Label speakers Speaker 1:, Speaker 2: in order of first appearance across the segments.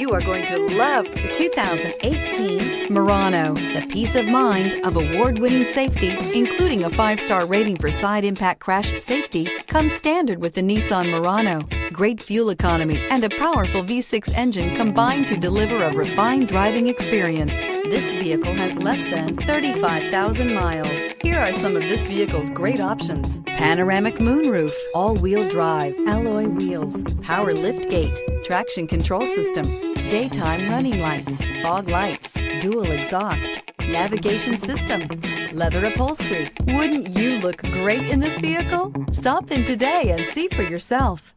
Speaker 1: You are going to love the 2018 Murano. The peace of mind of award-winning safety, including a 5-star rating for side impact crash safety, comes standard with the Nissan Murano. Great fuel economy and a powerful V6 engine combine to deliver a refined driving experience. This vehicle has less than 35,000 miles. Here are some of this vehicle's great options: panoramic moonroof, all-wheel drive, alloy wheels, power liftgate, traction control system, daytime running lights, fog lights, dual exhaust, navigation system, leather upholstery. Wouldn't you look great in this vehicle? Stop in today and see for yourself.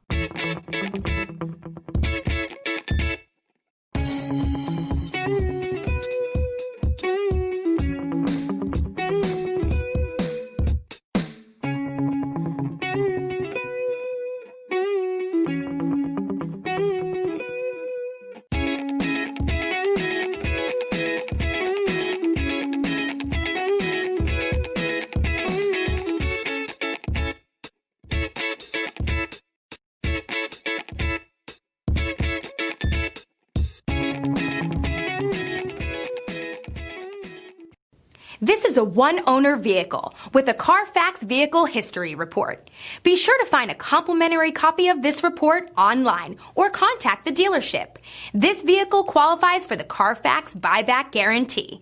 Speaker 2: This is a one-owner vehicle with a Carfax Vehicle History Report. Be sure to find a complimentary copy of this report online or contact the dealership. This vehicle qualifies for the Carfax Buyback Guarantee.